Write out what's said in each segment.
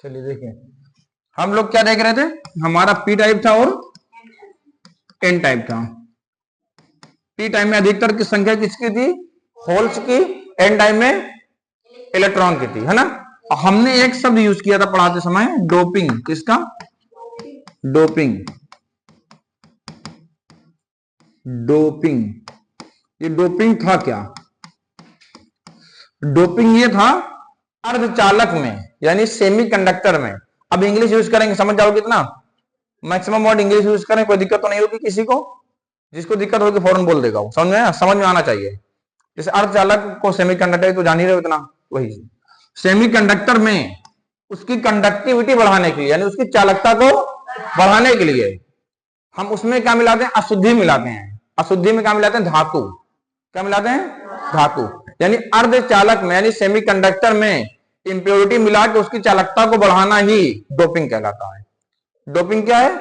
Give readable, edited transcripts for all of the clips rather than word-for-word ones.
चलिए देखिए, हम लोग क्या देख रहे थे, हमारा पी टाइप था और एन टाइप था। पी टाइप में अधिकतर की संख्या किसकी थी, होल्स की। एन टाइप में इलेक्ट्रॉन की थी, है ना। हमने एक शब्द यूज किया था पढ़ाते समय, डोपिंग। किसका, डोपिंग। डोपिंग, ये डोपिंग था क्या, डोपिंग ये था अर्धचालक में, यानी सेमीकंडक्टर में। अब इंग्लिश यूज करेंगे, समझ जाओगे कितना, मैक्सिमम वर्ड इंग्लिश यूज करें, कोई दिक्कत तो नहीं होगी किसी को। जिसको दिक्कत होगी फौरन बोल देगा वो, समझ में आना चाहिए। जैसे अर्धचालक को सेमीकंडक्टर तो जान ही रहे हो इतना, वही सेमीकंडक्टर में उसकी कंडक्टिविटी बढ़ाने के लिए, यानी उसकी चालकता को बढ़ाने के लिए हम उसमें क्या मिलाते हैं, अशुद्धि मिलाते हैं। अशुद्धि में क्या मिलाते हैं, धातु। क्या मिलाते हैं, धातु। यानी अर्धचालक में, यानी सेमीकंडक्टर में इंप्योरिटी मिला के उसकी चालकता को बढ़ाना ही डोपिंग कहलाता है। डोपिंग क्या है,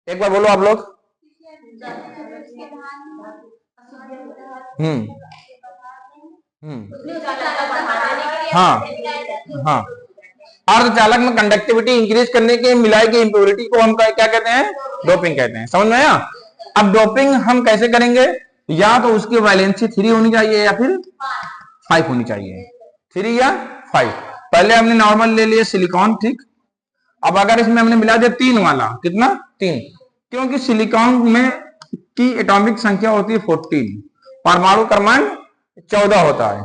एक बार बोलो आप लोग। हाँ हाँ, अर्धचालक में कंडक्टिविटी इंक्रीज करने के मिलाई गई इंप्योरिटी को हम क्या कहते हैं, डोपिंग कहते हैं। समझ में आया। अब डोपिंग हम कैसे करेंगे, या तो उसकी वैलेंसी 3 होनी चाहिए या फिर 5 होनी चाहिए, 3 या 5। पहले हमने नॉर्मल ले लिया सिलिकॉन, ठीक। अब अगर इसमें हमने मिला दिया 3 वाला, कितना, 3, क्योंकि सिलिकॉन में की एटॉमिक संख्या होती है 14, परमाणु क्रमांक 14 होता है।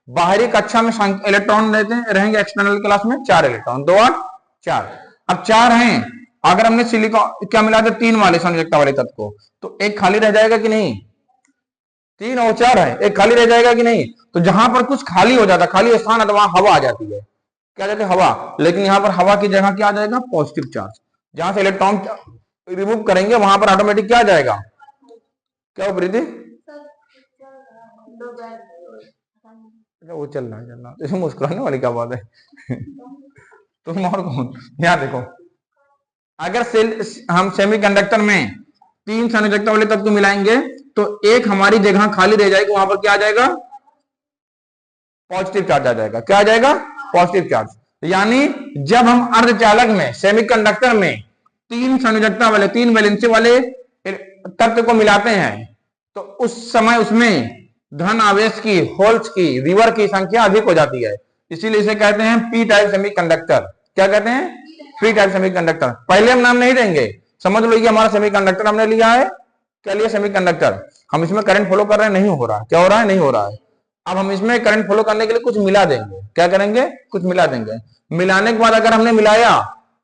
बाहरी कक्षा में इलेक्ट्रॉन रहते हैं, रहेंगे एक्सटर्नल क्लास में 4 इलेक्ट्रॉन, 2 8 4। अब 4 हैं, अगर हमने सिलिकॉन क्या मिला दिया 3 वाले संयोजकता वाले तत्व को, तो एक खाली रह जाएगा कि नहीं, 3 और 4 है, एक खाली रह जाएगा कि नहीं। तो जहां पर कुछ खाली हो जाता, खाली स्थान है, तो वहां हवा आ जाती है, क्या जाती है, हवा। लेकिन यहां पर हवा की जगह क्या आ जाएगा, पॉजिटिव चार्ज। जहां से इलेक्ट्रॉन रिमूव करेंगे वहां पर ऑटोमेटिक क्या आ जाएगा, क्या हो प्रीति, वो चल रहा है, इसमें मुस्कुराने वाली क्या बात है तुम और कौन, यहाँ देखो, अगर हम सेमीकंडक्टर में 3 संयोजकता वाले तत्व को मिलाएंगे तो एक हमारी जगह खाली रह जाएगी, वहां पर क्या आ जाएगा, पॉजिटिव चार्ज आ जाएगा। क्या आ जाएगा, पॉजिटिव चार्ज। यानी जब हम अर्धचालक में, सेमीकंडक्टर में 3 संयोजकता वाले, 3 वैलेंसी वाले तत्व को मिलाते हैं, तो उस समय उसमें धन आवेश की, होल्स की, रिवर की संख्या अधिक हो जाती है। इसीलिए इसे कहते हैं पी टाइप सेमीकंडक्टर। क्या कहते हैं, पी टाइप सेमीकंडक्टर। पहले हम नाम नहीं देंगे, समझ लो कि हमारा सेमीकंडक्टर हमने लिया है, क्या लिया, सेमीकंडक्टर। हम इसमें करंट फॉलो कर रहे हैं, नहीं हो रहा, क्या हो रहा है, नहीं हो रहा है। अब हम इसमें करंट फॉलो करने के लिए कुछ मिला देंगे, क्या करेंगे, कुछ मिला देंगे। मिलाने के बाद अगर हमने मिलाया,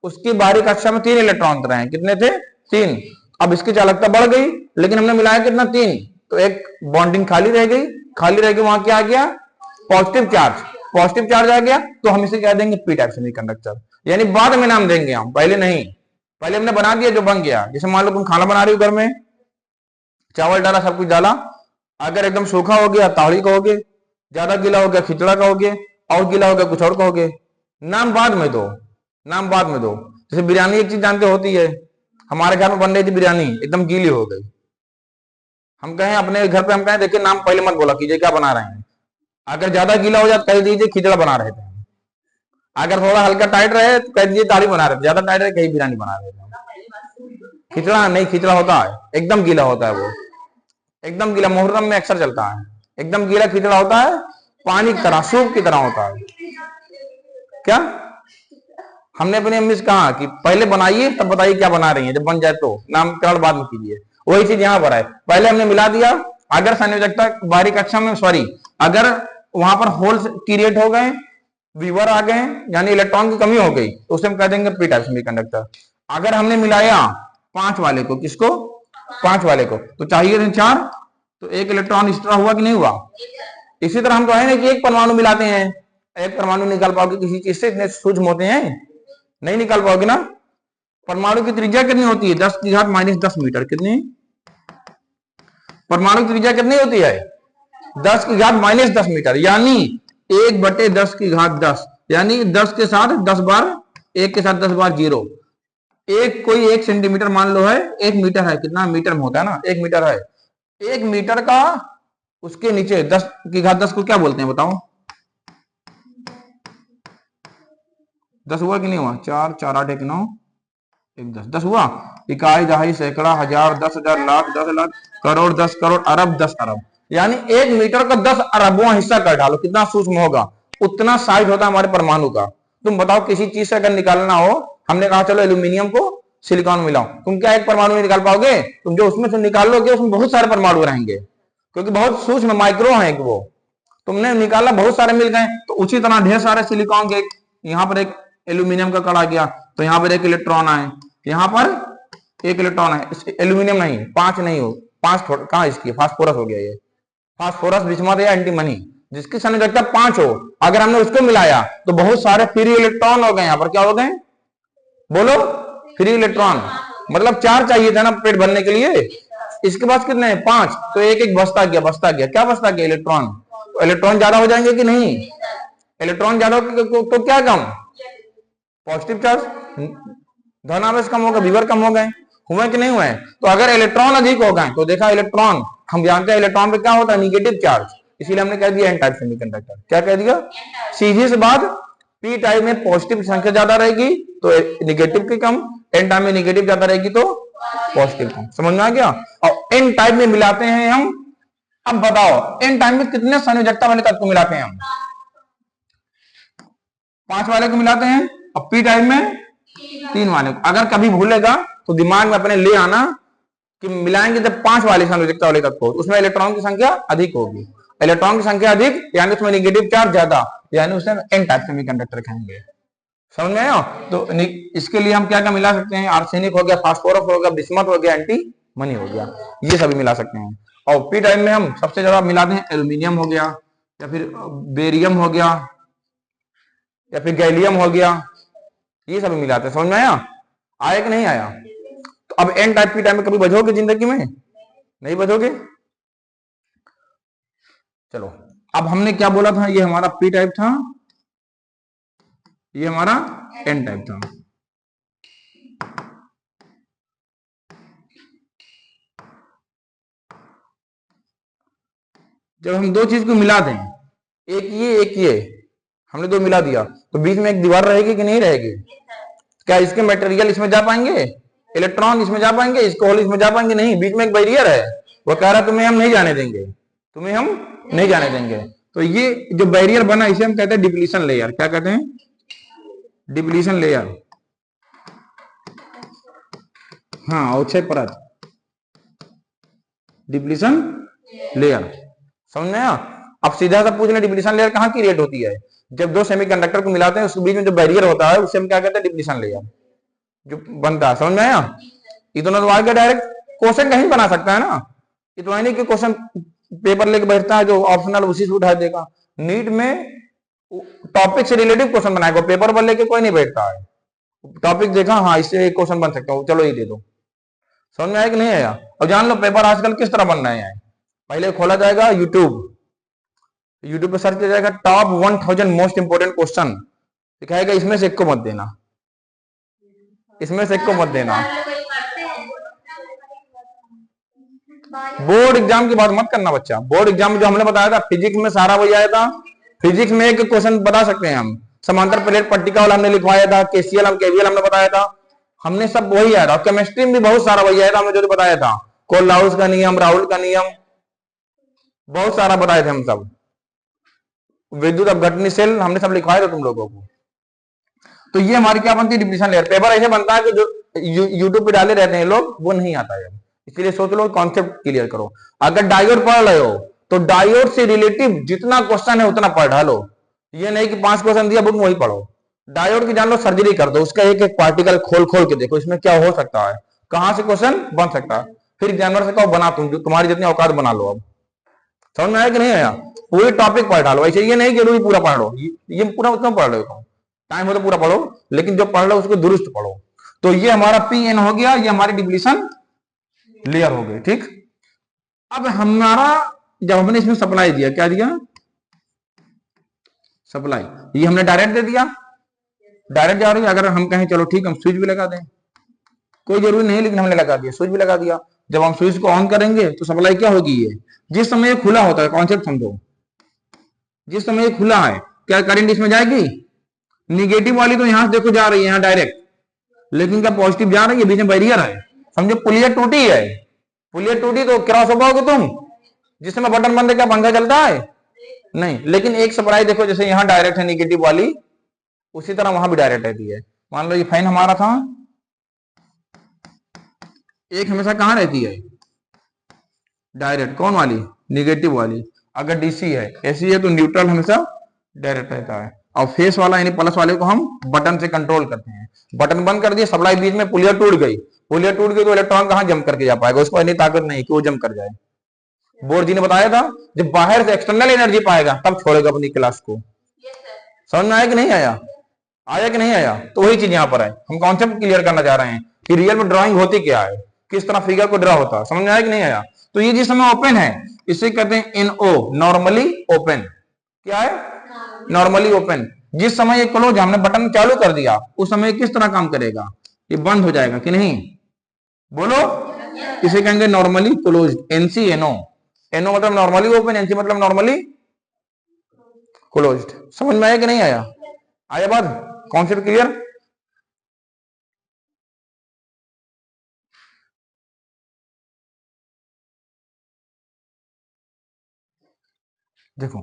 उसकी बाहरी कक्षा में 3 इलेक्ट्रॉन रहे, कितने थे, 3। अब इसकी चालकता बढ़ गई, लेकिन हमने मिलाया कितना, 3, तो एक बॉन्डिंग खाली रह गई, खाली रह गई, वहां क्या आ गया, पॉजिटिव चार्ज। पॉजिटिव चार्ज आ गया तो हम इसे कह देंगे पी टाइप सेमीकंडक्टर। यानी बाद में नाम देंगे हम, पहले नहीं। पहले हमने बना दिया जो बन गया। जैसे मान लो तुम खाना बना रही हो घर में, चावल डाला, सब कुछ डाला, अगर एकदम सूखा हो गया ताड़ी कहोगे, ज्यादा गीला हो गया खिचड़ा कहोगे, और गीला हो गया कुछ और कहोगे। नाम बाद में दो, नाम बाद में दो। जैसे बिरयानी एक चीज जानते होती है, हमारे घर में बन रही थी बिरयानी, एकदम गीली हो गई, हम कहें अपने घर पे, हम कहें देखिए नाम पहले मत बोला कीजिए क्या बना रहे हैं। अगर ज्यादा गीला हो जाए कह दीजिए खिचड़ा बना रहे थे। अगर थोड़ा हल्का टाइट रहे तो कह दीजिए दाढ़ी बना रहे थे, ज्यादा टाइट रहे कहीं बिरयानी बना रहे थे। खिचड़ा नहीं, खिचड़ा होता है एकदम गीला होता है, वो एकदम गीला मुहर्रम में अक्सर चलता है, एकदम गीला खिचड़ा होता है, पानी की तरह, सूप की तरह होता है। क्या हमने अपनी अम्मी से कहा कि पहले बनाइए तब बताइए क्या बना रही है, जब बन जाए तो नामकरण बाद में कीजिए। वही चीज यहाँ पर है, पहले हमने मिला दिया। अगर संयोजकता बाहरी कक्षा में, सॉरी, अगर वहां पर होल्स क्रिएट हो गए, वीवर आ गए, यानी इलेक्ट्रॉन की कमी हो गई, तो उसे हम कह देंगे पी टाइप सेमीकंडक्टर। अगर हमने मिलाया 5 वाले को, किसको, 5 वाले को, तो चाहिए थे 4, तो 1 इलेक्ट्रॉन एक्स्ट्रा हुआ कि नहीं हुआ। इसी तरह हम तो है ना कि एक परमाणु मिलाते हैं, एक परमाणु निकाल पाओगे किसी चीज से, इतने सूक्ष्म होते हैं, नहीं निकाल पाओगे ना। परमाणु की त्रिज्या कितनी होती है, 10⁻⁻10 मीटर। कितनी, परमाणु की त्रिज्या कितनी होती है, 10⁻⁻10 मीटर, यानी 1/10⁻10, यानी 10 के साथ 10 बार, 1 के साथ 10 बार 0। एक कोई 1 सेंटीमीटर मान लो है, 1 मीटर है, कितना मीटर में होता है ना, 1 मीटर है। 1 मीटर का उसके नीचे 10⁻10 को क्या बोलते हैं बताओ, 10 हुआ कि नहीं हुआ? 4 4 8 1 9 1 10 10 हुआ। इकाई, दहाई, सैकड़ा, हजार, 10,000, लाख, 10 लाख, करोड़, 10 करोड़, अरब, 10 अरब। यानी 1 मीटर का 10 अरबवां हिस्सा कर डालो, कितना सूक्ष्म होगा, उतना साइज होता है हमारे परमाणु का। तुम बताओ किसी चीज से अगर निकालना हो, हमने कहा चलो एल्यूमिनियम को सिलिकॉन मिलाओ, तुम क्या एक परमाणु में निकाल पाओगे? तुम जो उसमें से निकाल लोगे उसमें बहुत सारे परमाणु रहेंगे, क्योंकि बहुत सूक्ष्म माइक्रो है वो। तुमने निकाला, बहुत सारे मिल गए। तो उसी तरह ढेर सारे सिलिकॉन के, यहाँ पर एक एल्यूमिनियम का कड़ा गया, तो यहाँ पर एक इलेक्ट्रॉन आए, यहाँ पर एक इलेक्ट्रॉन है। एल्यूमिनियम नहीं, 5 नहीं हो, 5 कहाँ इसकी, फास्फोरस हो गया ये, फास्फोरस, बिस्मथ या एंटीमनी, जिसकी संयोजकता 5 हो, अगर हमने उसको मिलाया तो बहुत सारे फ्री इलेक्ट्रॉन हो गए। यहाँ पर क्या हो गए, बोलो? Free electron. मतलब 4 चाहिए था ना पेट भरने के लिए, इसके पास कितने हैं? 5। तो एक एक बसता गया, बसता गया, क्या बसता गया? इलेक्ट्रॉन। तो इलेक्ट्रॉन ज्यादा हो जाएंगे कि नहीं? इलेक्ट्रॉन ज्यादा तो क्या कम? पॉजिटिव चार्ज, धनावेश कम होगा, विभर कम हो गए, हुए कि नहीं हुए? तो अगर इलेक्ट्रॉन अधिक हो गए तो देखा इलेक्ट्रॉन, हम जानते हैं इलेक्ट्रॉन पे क्या होता है? निगेटिव चार्ज, इसीलिए हमने कह दिया एन टाइप सेमीकंडक्टर। क्या कह दिया? सीधी सी बात, पी टाइप में पॉजिटिव संख्या ज्यादा रहेगी तो निगेटिव की कम, एन टाइप में निगेटिव ज्यादा रहेगी तो पॉजिटिव कम। समझ में आ गया? और एन टाइप में मिलाते हैं हम। अब बताओ एन टाइप में कितने संयोजकता वाले तत्व को मिलाते हैं हम? 5 वाले को मिलाते हैं, और पी टाइप में 3 वाले को। अगर कभी भूलेगा तो दिमाग में अपने ले आना कि मिलाएंगे जब 5 वाले संयोजकता वाले तत्व को, उसमें इलेक्ट्रॉन की संख्या अधिक होगी। इलेक्ट्रॉन की संख्या अधिक यानी उसमें निगेटिव चार्ज ज्यादा, यानी उसे एन टाइप सेमीकंडक्टर कहेंगे। समझ में आया? तो इसके लिए हम क्या क्या मिला सकते हैं? आर्सेनिक हो गया, फास्फोरस हो गया, बिस्मथ हो गया, एंटीमनी हो गया, ये सभी मिला सकते हैं। और पी टाइप में हम सबसे ज्यादा मिलाते हैं एल्यूमिनियम हो गया, या फिर बेरियम हो गया, या फिर गैलियम हो गया, ये सभी मिलाते हैं। समझ में आया? आया कि नहीं आया? तो अब एन टाइप पी टाइप में कभी बचोगे जिंदगी में? नहीं बचोगे। चलो, अब हमने क्या बोला था? ये हमारा पी टाइप था, ये हमारा एन टाइप था। जब हम दो चीज को मिला दें, एक ये हमने दो मिला दिया, तो बीच में एक दीवार रहेगी कि नहीं रहेगी? क्या इसके मटेरियल इसमें जा पाएंगे? इलेक्ट्रॉन इसमें जा पाएंगे? इसके होल इसमें जा पाएंगे? नहीं, बीच में एक बैरियर है, वो कह रहा है तुम्हें हम नहीं जाने देंगे, तुम्हें हम नहीं जाने देंगे। तो ये जो बैरियर बना इसे हम कहते हैं डिप्लीशन लेयर। क्या कहते हैं? Depletion layer. हाँ, अवक्षय परत, डिप्लीशन लेयर। समझ में आया? अब सीधा सा पूछ लें डिप्लीशन लेयर कहाँ क्रिएट होती है? जब दो सेमीकंडक्टर को मिलाते हैं उसके बीच में जो बैरियर होता है उसे हम क्या कहते हैं? डिप्लीशन लेयर जो बनता है। समझ में आया? इतना तो आगे डायरेक्ट क्वेश्चन कहीं बना सकता है ना, इतना नहीं कि क्वेश्चन पेपर लेके बैठता है जो ऑप्शनल उसी से उठा देगा। नीट में टॉपिक से रिलेटिव क्वेश्चन बनाएगा, पेपर पर लेके कोई नहीं बैठता है। टॉपिक देखा, हाँ इससे एक क्वेश्चन बन सकता है, चलो ये दे दो। समझ में आया कि नहीं आया? और जान लो पेपर आजकल किस तरह बन रहे हैं। पहले खोला जाएगा यूट्यूब पे सर्च किया जाएगा टॉप 1000 मोस्ट इंपोर्टेंट क्वेश्चन, दिखाएगा इसमें से एक को मत देना, इसमें से एक को मत देना। बोर्ड एग्जाम की बात मत करना बच्चा। बोर्ड एग्जाम में जो हमने बताया था फिजिक्स में सारा वही आया था। फिजिक्स में एक क्वेश्चन बता सकते हैं हम, समांतर प्लेट पट्टिका वाला हमने लिखवाया था, केसीएल हम केवीएल हमने बताया था, हमने सब वही आया था। केमिस्ट्री में भी बहुत सारा वही आया था, हमने जो बताया था, कोलराउस का नियम, राहुल का नियम, बहुत सारा बताए थे हम सब। विद्युत अपघटनी सेल हमने सब लिखवाया था तुम लोगों को। तो ये हमारी क्या बनती है? Depletion layer. पेपर ऐसे बनता है कि जो यूट्यूब पे डाले रहते हैं लोग, वो नहीं आता है, इसलिए सोच लो, कॉन्सेप्ट क्लियर करो। अगर डायोड पढ़ रहे हो तो डायोड से रिलेटिव जितना क्वेश्चन है उतना पढ़ डालो, ये नहीं कि 5 क्वेश्चन दिया बुक में वही पढ़ो। डायोड की जान लो, सर्जरी कर दो, उसका एक एक पार्टिकल खोल खोल के देखो इसमें क्या हो सकता है, कहां से क्वेश्चन बन सकता है, फिर जानवर से कहो बना, तुम जो तुम्हारी जितनी औकात बना लो। अब समझ में आया कि नहीं आया? पूरे टॉपिक पढ़ डालो, ऐसे ये नहीं कि जरूरी पूरा पढ़ लो, ये पूरा उतना पढ़ लो, टाइम हो तो पूरा पढ़ो, लेकिन जो पढ़ लो उसको दुरुस्त पढ़ो। तो ये हमारा पी एन हो गया, ये हमारी डिप्लीशन लेयर हो गई। ठीक, अब हमारा जब हमने इसमें सप्लाई दिया, क्या दिया? सप्लाई। ये हमने डायरेक्ट दे दिया, डायरेक्ट जा रही है। अगर हम कहें चलो ठीक हम स्विच भी लगा दें, कोई जरूरी नहीं, लेकिन हमने लगा दिया, स्विच भी लगा दिया। जब हम स्विच को ऑन करेंगे तो सप्लाई क्या होगी? ये जिस समय ये खुला होता है, कॉन्सेप्ट समझो, जिस समय ये खुला है क्या करंट इसमें जाएगी? निगेटिव वाली तो यहां से देखो जा रही है यहाँ डायरेक्ट, लेकिन क्या पॉजिटिव जा रही है, बीच में बैरियर है, समझो पुलिया टूटी है, पुलिया टूटी तो क्रॉस हो पाओगे तुम, जिसमें बटन बंद है क्या पंखा चलता है नहीं। लेकिन एक सप्लाई देखो, जैसे यहाँ डायरेक्ट है निगेटिव वाली, उसी तरह वहां भी डायरेक्ट रहती है। मान लो ये फैन हमारा था, एक हमेशा कहां रहती है डायरेक्ट, कौन वाली, निगेटिव वाली। अगर डीसी है, एसी है तो न्यूट्रल हमेशा डायरेक्ट रहता है। और फेस वाला यानी प्लस वाले को हम बटन से कंट्रोल करते हैं। बटन बंद कर दिया, सप्लाई बीच में, पुलिया टूट गई, पुलिया टूट गई तो इलेक्ट्रॉन कहां जंप करके जा पाएगा, उसको इतनी ताकत नहीं कि वो जंप कर जाए। बोर्ड जी ने बताया था जब बाहर से एक्सटर्नल एनर्जी पाएगा तब छोड़ेगा अपनी क्लास को। समझ में आया कि नहीं आया, आया कि नहीं आया। तो वही चीज यहाँ पर है, हम कॉन्सेप्ट क्लियर करना चाह रहे हैं कि रियल में ड्राइंग होती क्या है, किस तरह फिगर को ड्रा होता है। समझ में आया कि नहीं आया। तो ये जिस समय ओपन है इसे कहते हैं NO, नॉर्मली ओपन। क्या है, नॉर्मली ओपन। जिस समय ये क्लोज, हमने बटन चालू कर दिया, उस समय किस तरह काम करेगा, ये बंद हो जाएगा कि नहीं, बोलो। इसे कहेंगे नॉर्मली क्लोज, NC/NO। NO मतलब नॉर्मली ओपन, NC मतलब नॉर्मली क्लोज्ड। समझ में आया कि नहीं आया, आया बात, कॉन्सेप्ट क्लियर। देखो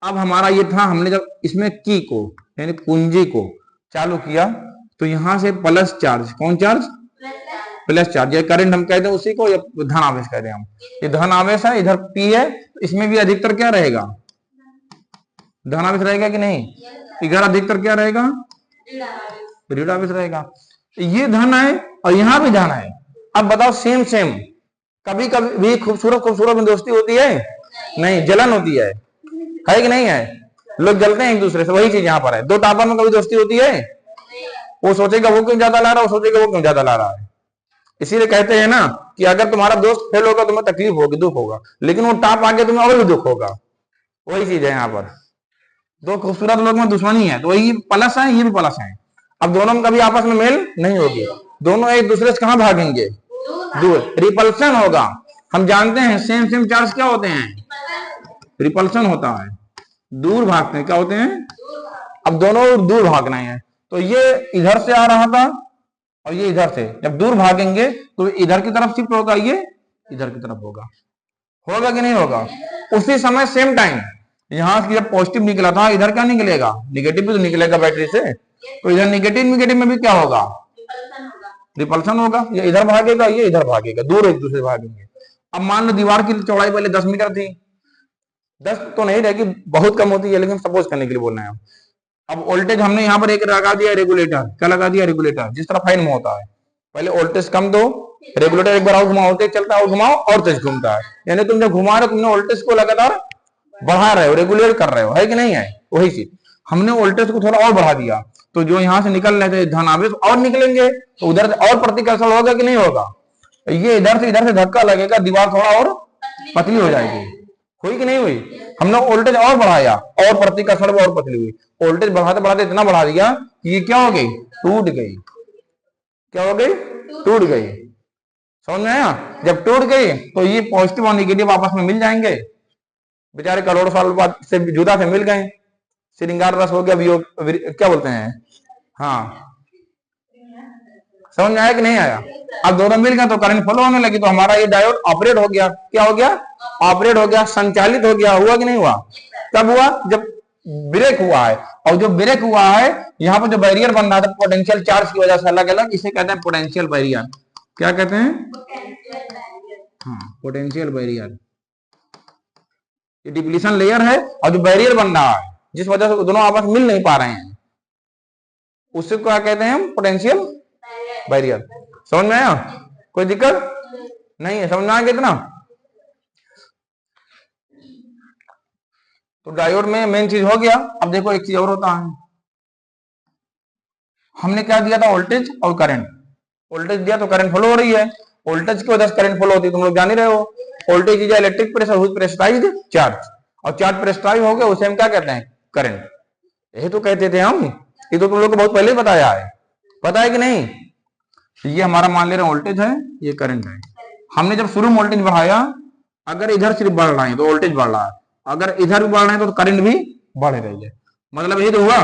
अब हमारा ये था, हमने जब इसमें की को यानी कुंजी को चालू किया तो यहां से प्लस चार्ज, कौन चार्ज, प्लस चार्ज, ये करंट हम कहते हैं उसी को, या धन आवेश कहते हैं हम। ये धन आवेश है, इधर P है, इसमें भी अधिकतर क्या रहेगा, धन आवेश रहेगा कि नहीं। इधर अधिकतर क्या रहेगा, ऋण आवेश रहेगा। ये धन है और यहां भी धन है। अब बताओ सेम सेम, कभी कभी भी खूबसूरत खूबसूरत में दोस्ती होती है नहीं, जलन होती है कि नहीं है, लोग जलते हैं एक दूसरे से। वही चीज यहाँ पर है, दो टापर में कभी दोस्ती होती है, वो सोचेगा वो क्यों ज्यादा ला रहा है, वो सोचेगा वो क्यों ज्यादा ला रहा है। इसीलिए कहते हैं ना कि अगर तुम्हारा दोस्त फेल होगा तुम्हें तकलीफ होगी, दुख होगा, लेकिन वो टाप आके तुम्हें और भी दुख होगा। वही चीज है यहाँ पर, दो खूबसूरत लोग में दुश्मनी है तो वही प्लस है, ये भी प्लस है। अब दोनों में कभी आपस में मेल नहीं होगी, दोनों एक दूसरे से कहां भागेंगे, दूर, रिपल्सन होगा। हम जानते हैं सेम सेम चार्ज क्या होते हैं, रिपल्सन होता है, दूर भागते हैं, क्या होते हैं, अब दोनों दूर भागना है। तो ये इधर से आ रहा था और ये इधर से, जब दूर भागेंगे तो इधर की तरफ शिफ्ट होगा, ये इधर की तरफ होगा, होगा कि नहीं होगा। उसी समय सेम टाइम यहां से जब पॉजिटिव निकला था, इधर क्या निकलेगा, निगेटिव भी तो निकलेगा बैटरी से, तो इधर निगेटिव निगेटिव में भी क्या होगा, रिपल्सन होगा। ये इधर भागेगा, ये इधर भागेगा, दूर एक दूसरे भागेंगे। अब मान लो दीवार की चौड़ाई पहले 10 मीटर थी, 10 तो नहीं रहेगी, बहुत कम होती है, लेकिन सपोज करने के लिए बोल रहे हैं। अब वोल्टेज हमने यहाँ पर एक लगा दिया रेगुलेटर, क्या लगा दिया, रेगुलेटर। जिस तरह फाइन में होता है, पहले वोल्टेज कम दो, रेगुलेटर एक बार और घुमाओ, वोल्टेज चलता है, और घुमाओ और तेज घूमता है। यानी तुम जब घुमा रहे हो तुमने वोल्टेज को लगातार बढ़ा रहे हो, रेगुलेट कर रहे हो, है कि नहीं है। वही चीज हमने वोल्टेज को थोड़ा और बढ़ा दिया, तो जो यहाँ से निकल रहे थे धन आवेश और निकलेंगे, तो उधर से और प्रतिकर्षण होगा कि नहीं होगा। ये इधर से धक्का लगेगा, दीवार थोड़ा और पतली हो जाएगी, हुई कि नहीं हुई। हमने वोल्टेज और बढ़ाया और प्रतिकर्षण और पतली हुई। वोल्टेज बढ़ाते बढ़ाते इतना बढ़ा दिया कि ये क्या हो गई, टूट गई। क्या हो गई, टूट गई। समझ में आया। जब टूट गई तो ये पॉजिटिव और निगेटिव आपस में मिल जाएंगे, बेचारे करोड़ों साल बाद से जुदा से मिल गए, श्रृंगार रस हो गया, क्या बोलते हैं, हाँ। समझ में आया कि नहीं आया। अब दोनों मिल गए तो करंट फ्लो होने लगी, तो हमारा ये डायोड ऑपरेट हो गया। क्या हो गया, ऑपरेट हो गया, संचालित हो गया। हुआ कि नहीं हुआ, तब हुआ जब ब्रेक हुआ है। और जो ब्रेक हुआ है यहाँ पर जो बैरियर बन रहा था पोटेंशियल चार्ज की वजह से अलग अलग, इसे कहते हैं पोटेंशियल बैरियर। क्या कहते हैं, हाँ, पोटेंशियल बैरियर। ये डिप्लीशन लेयर है और जो बैरियर बन रहा है जिस वजह से दोनों आपस मिल नहीं पा रहे हैं, उससे क्या कहते हैं हम, पोटेंशियल बैरियर। समझ में आया, कोई दिक्कत नहीं है, समझ में आ गया इतना। तो डायोड में मेन चीज हो गया। अब देखो एक चीज और होता है, हमने क्या दिया था, वोल्टेज और करंट। वोल्टेज दिया तो करंट फ्लो हो रही है, वोल्टेज की वजह से करंट फ्लो होती है, तुम लोग जान ही रहे हो। Voltage is electric pressure whose pressurised charge, और चार्ज प्रेशराइज हो गया उसे हम क्या कहते हैं, करंट। यही तो कहते थे हम, ये तो तुम लोग को बहुत पहले बताया है, पता है कि नहीं। ये हमारा मान ले रहे वोल्टेज है, ये करंट है। हमने जब शुरू में वोल्टेज बढ़ाया, अगर इधर सिर्फ बढ़ रहा है तो वोल्टेज बढ़ रहा है, अगर इधर भी बढ़ रहे हैं तो करंट भी बढ़ रही है। मतलब यही तो हुआ।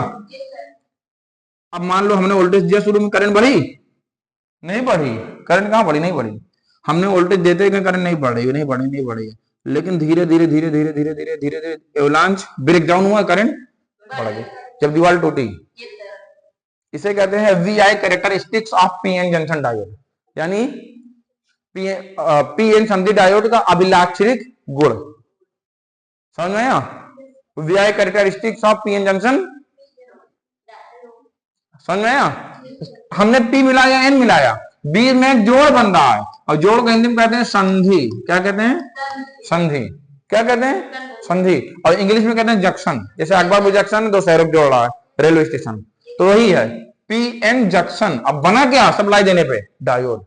अब मान लो हमने वोल्टेज दिया शुरू में, करंट बढ़ी नहीं बढ़ी? करंट कहाँ बढ़ी? नहीं बढ़ी। हमने वोल्टेज देते ही करंट नहीं बढ़ रही, नहीं बढ़ी, नहीं बढ़ी है। लेकिन धीरे धीरे धीरे धीरे धीरे धीरे धीरे धीरे एवलांच ब्रेक डाउन हुआ, करंट बढ़ गई जब दीवार टूटी। इसे कहते हैं VI characteristics of PN junction diode, यानी पीएन संधि डायोड का अभिलाक्षणिक गुण। समझ में आया? VI characteristics of PN junction, समझ में आया? हमने पी मिलाया, एन मिलाया, बी में जोड़ बन रहा है, और जोड़ को हिंदी में कहते हैं संधि। क्या कहते हैं? संधि। क्या कहते हैं? संधि। और इंग्लिश में कहते हैं जंक्शन। जैसे अकबरपुर जंक्शन दो शहरों को जोड़ रहा है, रेलवे स्टेशन, तो वही है पी एन जंक्शन। अब बना क्या सप्लाई देने पे? डायोड,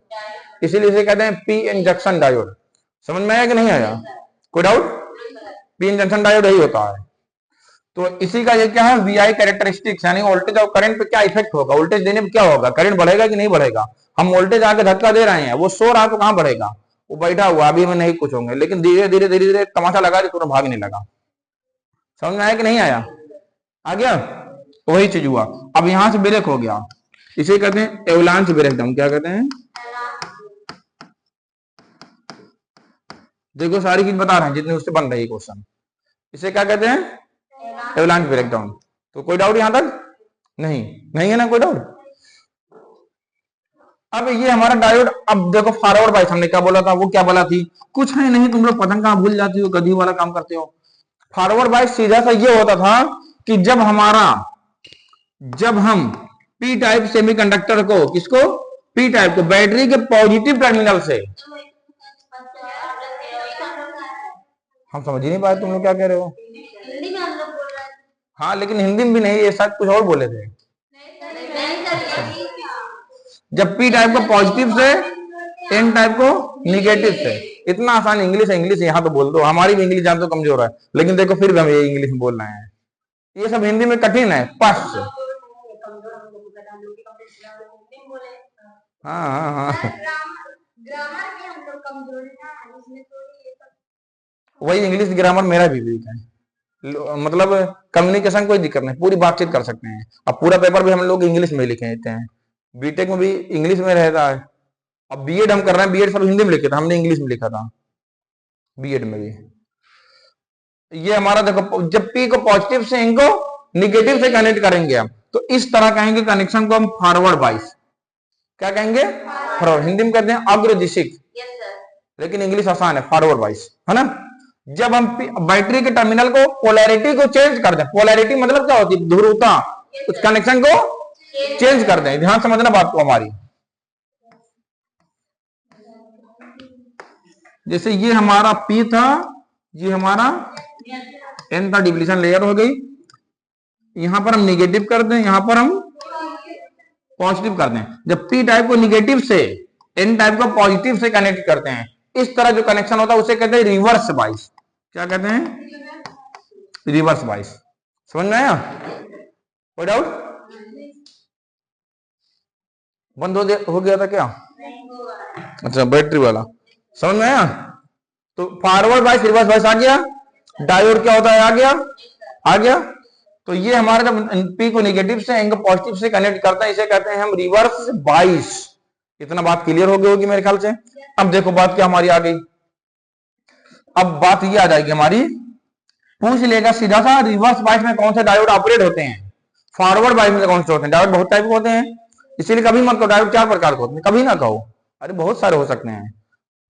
इसीलिए इसे कहते हैं पी एन जंक्शन डायोड। समझ में आया कि नहीं आया? कोई doubt? P N junction diode यही होता है। तो इसी का ये क्या है? वीआई कैरेक्टरिस्टिक्स, यानी वोल्टेज और करंट पे क्या इफेक्ट होगा, वोल्टेज देने पे क्या होगा, करंट बढ़ेगा कि नहीं बढ़ेगा। हम वोल्टेज आके धक्का दे रहे हैं, वो सो रहा तो कहां बढ़ेगा? वो बैठा हुआ, अभी में नहीं कुछ होंगे, लेकिन धीरे धीरे धीरे धीरे तमाशा लगा तो तुरंत भागने लगा। समझ में आया कि नहीं आया? आ गया? वही चीज हुआ। अब यहां से ब्रेक हो गया, इसे कहते हैं एवलांच ब्रेक डाउन। क्या कहते हैं? देखो सारी चीज बता रहे हैं जितने उससे बन रही है क्वेश्चन। इसे क्या कहते हैं? Avalanche breakdown. तो कोई डाउट यहां तक? नहीं, नहीं है ना कोई डाउट? अब ये हमारा डायोड, अब देखो फॉरवर्ड बाइस हमने क्या बोला था, वो क्या बोला थी? कुछ है नहीं, तुम लोग पतंग कहां भूल जाती हो, गधी वाला काम करते हो। फॉरवर्ड बाइस सीधा सा ये होता था कि जब हम पी टाइप सेमीकंडक्टर को, किसको? पी टाइप को बैटरी के पॉजिटिव टर्मिनल से, हम समझ ही नहीं पाए तुम लोग क्या कह रहे हो। हाँ लेकिन हिंदी में भी नहीं, ये शायद कुछ और बोले थे। जब पी टाइप को पॉजिटिव से, एन टाइप को निगेटिव से। इतना आसान इंग्लिश है, इंग्लिश यहाँ तो बोल दो, हमारी भी इंग्लिश जान तो कमजोर है, लेकिन देखो फिर भी हम ये इंग्लिश में बोल रहे हैं। ये सब हिंदी में कठिन है, पस। हाँ हाँ हाँ, वही इंग्लिश ग्रामर मेरा भी वीक है। मतलब कम्युनिकेशन कोई दिक्कत नहीं, पूरी बातचीत कर सकते हैं। अब पूरा पेपर भी हम लोग इंग्लिश में लिखे देते हैं, बीटेक में भी इंग्लिश में रहता है। अब बीएड हम कर रहे हैं, बीएड सब हिंदी में लिखे था, हमने इंग्लिश में लिखा था बीएड में भी। ये हमारा देखो, जब पी को पॉजिटिव से इनको निगेटिव से कनेक्ट करेंगे हम, तो इस तरह कहेंगे कनेक्शन को हम फॉरवर्ड बाइस। क्या कहेंगे? फॉरवर्ड। हिंदी में कहते हैं अग्रदिशिक, लेकिन इंग्लिश आसान है, फॉरवर्ड बाइस, है ना। जब हम बैटरी के टर्मिनल को पोलैरिटी को चेंज कर दें, पोलैरिटी मतलब क्या होती है? ध्रुवता। उस कनेक्शन को चेंज कर दें, ध्यान समझना बात को हमारी। जैसे ये हमारा पी था, ये हमारा एन था, डिप्लीशन लेयर हो गई। यहां पर हम निगेटिव कर दें, यहां पर हम पॉजिटिव कर दें। जब पी टाइप को निगेटिव से, एन टाइप को पॉजिटिव से कनेक्ट करते हैं, इस तरह जो कनेक्शन होता है उसे कहते हैं रिवर्स बाइस। क्या कहते हैं? Reverse bias. समझ में आया? कोई डाउट? बंद हो गया था क्या? अच्छा, बैटरी वाला। समझ में आया? तो फॉरवर्ड बाइस, रिवर्स बाइस आ गया। डायोड क्या होता है? आ गया, आ गया। तो ये हमारा जब पी को नेगेटिव से, एन को पॉजिटिव से कनेक्ट करता है, इसे कहते हैं हम रिवर्स बाइस। इतना बात क्लियर हो गई होगी मेरे ख्याल से। अब देखो बात क्या हमारी आ गई। अब बात ये आ जाएगी हमारी, पूछ लेगा सीधा सा, रिवर्स बाइस में कौन से डायोड ऑपरेट होते हैं, फॉरवर्ड बाइस में कौन से होते हैं। डायोड बहुत टाइप के होते हैं, इसीलिए कभी मत कहो डायोड 4 प्रकार के होते हैं, कभी ना कहो। अरे बहुत सारे हो सकते हैं,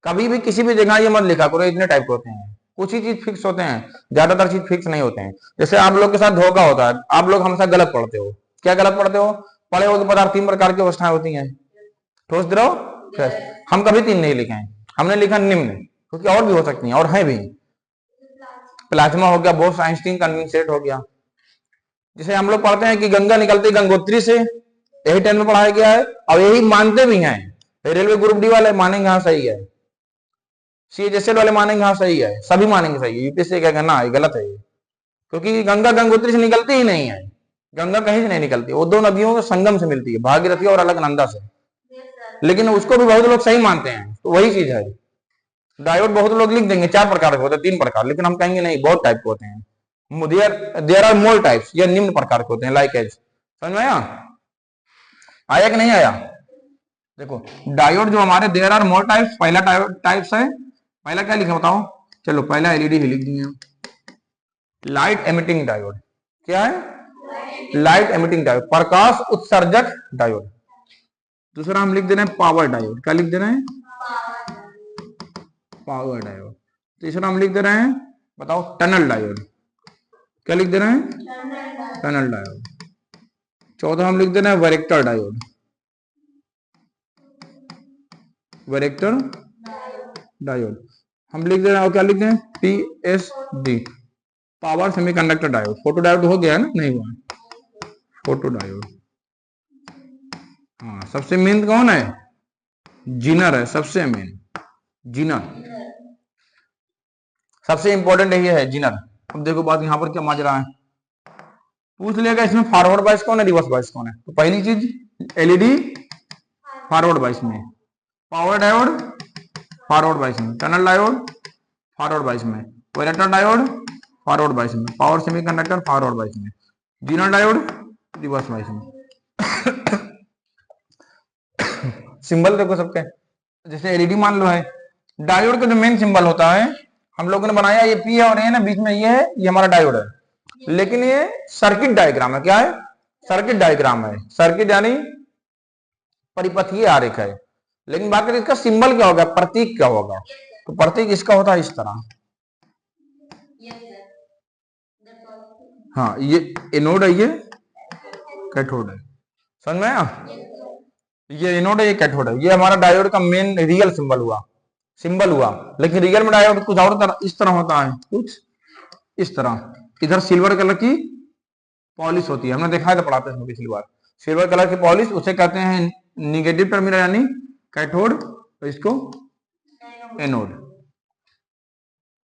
कभी भी किसी भी जगह ये मत लिखा करो इतने टाइप के होते हैं। कुछ ही चीज फिक्स होते हैं, ज्यादातर चीज फिक्स नहीं होते हैं। जैसे आप लोग के साथ धोखा होता है, आप लोग हमेशा गलत पढ़ते हो। क्या गलत पढ़ते हो? पढ़े हो तो पदार्थ 3 प्रकार की अवस्थाएं होती हैं, ठोस, द्रव, गैस। हम कभी 3 नहीं लिखे हैं, हमने लिखा निम्न, क्योंकि और भी हो सकती हैं और हैं भी। प्लाज्मा हो गया, बोस आइंस्टीन कंडेंसेट हो गया। जिसे हम लोग पढ़ते हैं कि गंगा निकलती गंगोत्री से, यही 10 में पढ़ाया गया है, और यही मानते भी हैं। रेलवे ग्रुप डी वाले मानेंगे हाँ सही है, सीएचएसएल वाले मानेंगे हाँ सही है, सभी मानेंगे सही है। यूपीएससी कहेगा ना ये गलत है, क्योंकि गंगा गंगोत्री से निकलती ही नहीं है, गंगा कहीं से नहीं निकलती, वो 2 नदियों के संगम से मिलती है, भागीरथी और अलकनंदा से। लेकिन उसको भी बहुत लोग सही मानते हैं, तो वही चीज है। डायोड बहुत लोग लिख देंगे 4 प्रकार के होते हैं, 3 प्रकार, लेकिन हम कहेंगे नहीं बहुत टाइप के होते हैं। देयर आर मोर टाइप्स, या निम्न प्रकार के होते हैं, लाइक एज। समझ में आया? आया कि नहीं आया? देखो डायोड जो हमारे देयर आर मोर टाइप्स, पहला टाइप्स है, पहला क्या लिखा बताओ? चलो पहला एलईडी ही लिख दिए, लाइट एमिटिंग डायोड। क्या है? लाइट एमिटिंग डायोड, प्रकाश उत्सर्जक डायोड। दूसरा हम लिख दे रहे हैं पावर डायोड। क्या लिख दे रहे हैं? Power diode. तीसरा हम लिख दे रहे हैं, बताओ, टनल डायोड। क्या लिख दे रहे हैं? Tunnel diode. चौथा हम लिख दे रहे हैं वेरेक्टर डायोड। वेरेक्टर डायोड हम लिख दे रहे हैं, और क्या लिख दे हैं? PSD, power semiconductor diode. Photo diode हो गया ना? नहीं हुआ? Photo diode. हाँ, सबसे मेन कौन है? जीनर है, सबसे मेन जीनर, सबसे इंपॉर्टेंट यही है जीनर। अब देखो बात यहाँ पर क्या माजरा है, पूछ लेगा इसमें फॉरवर्ड बाइस कौन है, रिवर्स बाइस कौन है। तो पहली चीज एलईडी फॉरवर्ड बाइस में, पावर डायोड फॉरवर्ड बाइस में, टनल डायोड फॉरवर्ड बाइस में, वेरेक्टर डायोड फॉरवर्ड बाइस में, पावर सेमीकंडक्टर फॉरवर्ड बाइस में, जीनर डायोड रिवर्स बाइस में। सिंबल देखो सबके, जैसे एलईडी मान लो है, डायोड का जो मेन सिंबल होता है हम लोगों ने बनाया, ये पी है और ए ना, बीच में ये है, ये हमारा डायोड है। लेकिन ये सर्किट डायग्राम है। क्या है? सर्किट डायग्राम है। सर्किट यानी परिपथीय आरेख है। लेकिन बात करें इसका सिंबल क्या होगा, प्रतीक क्या होगा? तो प्रतीक इसका होता है इस तरह। हाँ, ये एनोड है, ये कैथोड है। समझ में आया? ये एनोड है, ये कैथोड है। ये हमारा डायोड का मेन रियल सिंबल हुआ। लेकिन रियल में डायोड कुछ और तरह, इस तरह होता है, कुछ इस तरह। इधर सिल्वर कलर की पॉलिश होती है, हमने देखा है तो पढ़ाते हैं पिछली बार। सिल्वर कलर की पॉलिश, उसे कहते हैं निगेटिव टर्मिनल यानी कैथोड, तो इसको एनोड।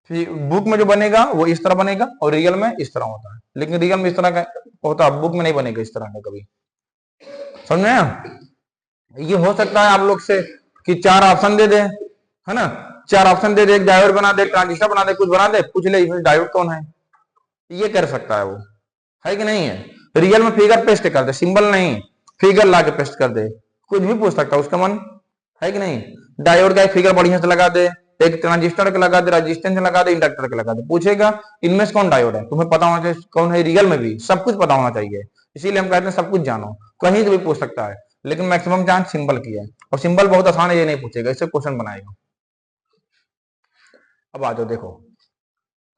फिर बुक में जो बनेगा वो इस तरह बनेगा और रियल में इस तरह होता है। लेकिन रियल में इस तरह का होता है, बुक में नहीं बनेगा इस तरह का कभी। समझ में आया? ये हो सकता है आप लोग से कि 4 ऑप्शन दे दे, है ना, 4 ऑप्शन दे दे, एक डायोड बना दे, ट्रांजिस्टर बना दे, कुछ बना दे, पूछ ले इसमें डायोड कौन है। ये कर सकता है वो, है कि नहीं है? रियल में फिगर पेस्ट कर दे, सिंबल नहीं, फिगर ला के पेस्ट कर दे, कुछ भी पूछ सकता है उसका मन, है कि नहीं? डायोड का एक फिगर बढ़िया से लगा दे, एक ट्रांजिस्टर का लगा दे, रेजिस्टेंस लगा दे, इंडक्टर का लगा दे, पूछेगा इनमें से कौन डायोड है। तुम्हें पता होना चाहिए कौन है, रियल में भी सब कुछ पता होना चाहिए। इसीलिए हम कहते हैं सब कुछ जानो, कहीं से भी पूछ सकता है। लेकिन मैक्सिमम चांस सिंबल की है, और सिंबल बहुत आसान है, ये नहीं पूछेगा, इससे क्वेश्चन बनाएगा। अब आ जाओ देखो,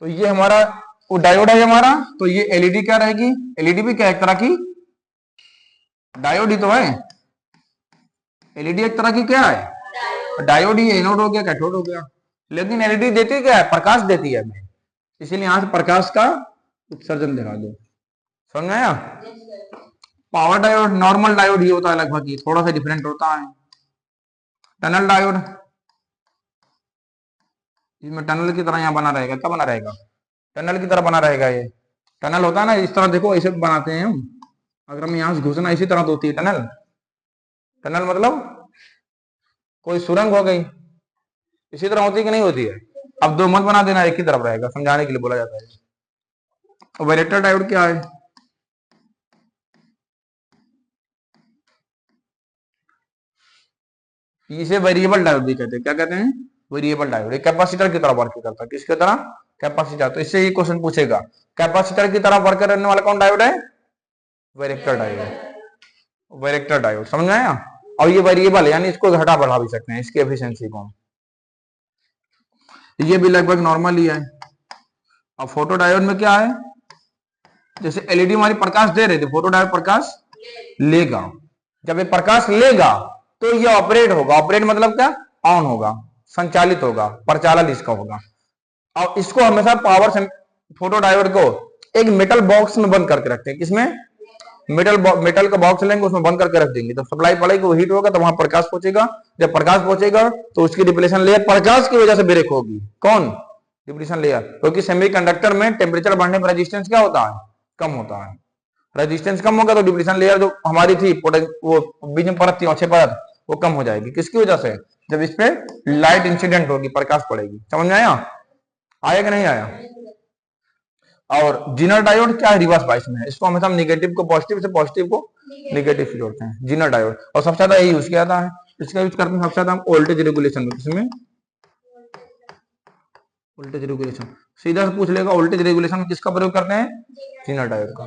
तो ये हमारा वो डायोड है हमारा, तो ये एलईडी क्या रहेगी? एलईडी भी क्या एक तरह की डायोड ही तो है। एलईडी एक तरह की क्या है? डायोड ही। एनोड हो गया, कैथोड हो गया। लेकिन एलईडी देती क्या है? प्रकाश देती है हमें, इसीलिए यहां से प्रकाश का उत्सर्जन दिखा दो। समझ में आया? पावर डायोड नॉर्मल डायोड ही होता है लगभग, ही थोड़ा सा डिफरेंट होता है। टनल डायोड, इसमें टनल की तरह यहाँ बना रहेगा। क्या बना रहेगा? टनल की तरह बना रहेगा। ये टनल होता है ना इस तरह, देखो ऐसे बनाते हैं हम, अगर हम यहां से घुसना इसी तरह तो होती है टनल। टनल मतलब कोई सुरंग हो गई, इसी तरह होती है कि नहीं होती है? अब दो मत बना देना, एक ही तरफ रहेगा, समझाने के लिए बोला जाता है। वेरेक्टर डायोड क्या है? इसे वेरिएबल डायोड भी कहते हैं। क्या कहते हैं? Variable diode. एक कैपेसिटर की तरह वर्क करता है। किसकी तरह? कैपेसिटर। तो इससे ये क्वेश्चन पूछेगा, कैपेसिटर की तरह वर्क करने वाला कौन डायोड है? Varactor diode. वेरेक्टर डायोड, समझ में आया? और ये वेरिएबल यानी इसको घटा बढ़ा भी सकते हैं, इसकी एफिशिएंसी को। ये भी लगभग नॉर्मल ही है। अब फोटो डायोड में क्या है? जैसे एलईडी हमारी प्रकाश दे रही थी, फोटो डायोड प्रकाश लेगा। जब ये प्रकाश लेगा तो ये ऑपरेट होगा। ऑपरेट मतलब क्या? ऑन होगा, संचालित होगा, प्रचालन इसका होगा। और इसको हमेशा पावर से फोटो डायोड को एक मेटल बॉक्स में बंद करके रखते हैं। किसमें? मेटल का बॉक्स लेंगे, उसमें बंद करके रख देंगे, तो सप्लाई पड़ेगी, वो हीट होगा, तो वहां प्रकाश पहुंचेगा। जब प्रकाश पहुंचेगा तो उसकी डिप्लेशन लेयर प्रकाश की वजह से ब्रेक होगी। कौन? Depletion layer. क्योंकि सेमीकंडक्टर में टेम्परेचर बढ़ने पर रेजिस्टेंस क्या होता है? कम होता है। रेजिस्टेंस कम होगा तो डिप्लेशन लेयर जो हमारी थी, वो बीच में परत थी, अच्छे परत, वो कम हो जाएगी। किसकी वजह से? जब इस पे लाइट इंसिडेंट होगी, प्रकाश पड़ेगी। समझ में आया? आया कि नहीं आया? और जीनर डायोड क्या है? रिवर्स बाइस में है। इसको हमेशा हम निगेटिव को पॉजिटिव से, पॉजिटिव को निगेटिव से जोड़ते हैं, जीना डायोड। और सबसे ज्यादा यही यूज किया जाता है। इसका यूज करते हैं सबसे ज्यादा हम वोल्टेज रेगुलेशन में। किसमें? Voltage regulation. सीधा से पूछ लेगा वोल्टेज रेगुलेशन में किसका प्रयोग करते हैं? जीना डायोड का।